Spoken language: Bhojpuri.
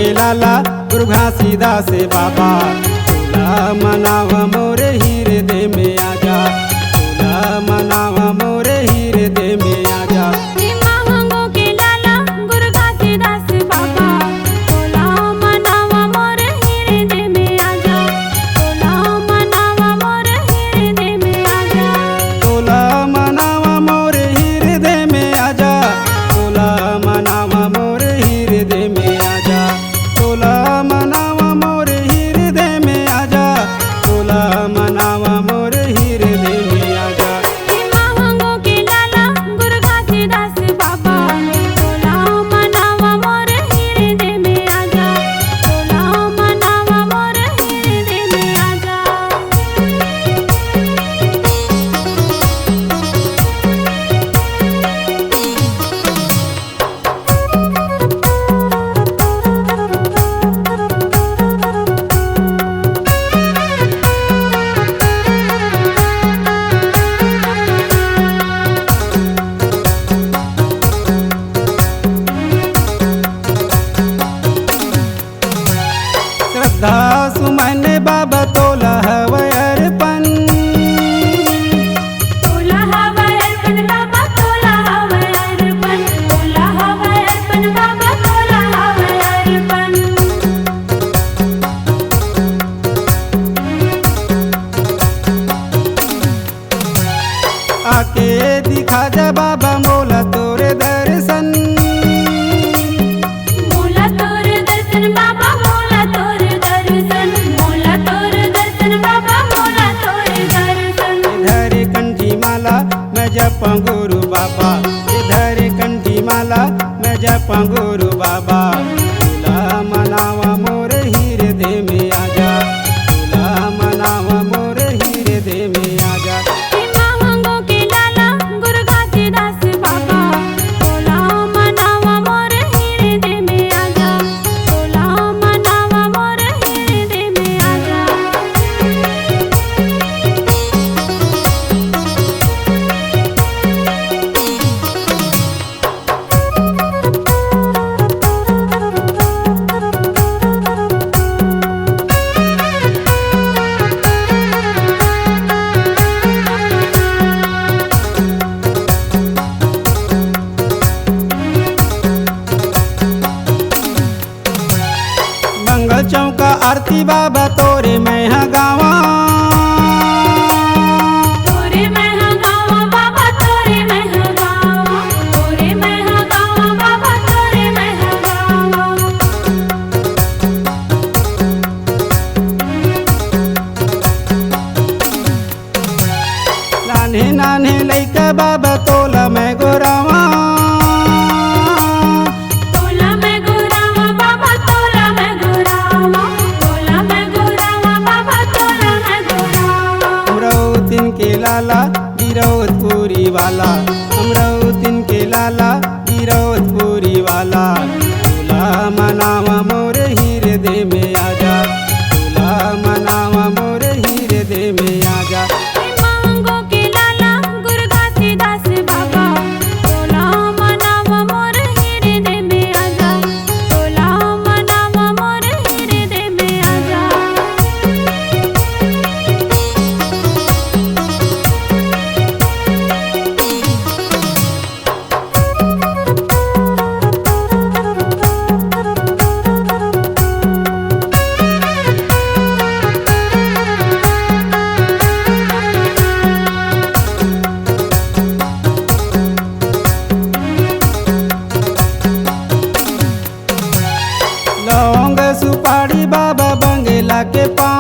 के लाला गुरु घासीदास बाबा, तोला मनावा मोरे हृदय में आजा, तोला मनावा मोरे हृदय में आजा। श्रद्धा सुमन बाबा तोला हवै अर्पण, तोला हवै अर्पण बाबा, तोला हवै अर्पण, तोला हवै अर्पण बाबा, तोला हवै अर्पण। आके दिखा जा बाबा मोला तोरे दर्शन, मोला तोरे दर्शन बाबा, मोला तोरे दर्शन, मोला तोरे दर्शन बाबा, मोला तोरे दर्शन। इधर कंठी माला मैं जपा गुरु बाबा, इधर कंठी माला मैं जपा गुरु बाबा, तोला मनावा मोरे हृदय में आजा, तोला मनावा मोरे हृदय में आजा। मंगल चौका आरती बाबा तोरे मैं गावा, तोरे मैं गावा बाबा, तोरे मैं गावा, तोरे मैं गावा बाबा, तोरे मैं गावा। नान्हे नान्हे लइका बाबा तोला मैं गोरावा, तोला मैं गोरावा बाबा, तोला मैं गोरावा, तोला मैं गोरावा बाबा, तोला मैं गोरावा। अमरावतीन के लाला गिरौदपुरी वाला, अमरावतीन के लाला गिरौदपुरी वाला, तोला मनावा मोरे हृदय में आजा, तोला मनावा मोरे हृदय में आजा। लौंग सुपारी बाबा बंगला के पान,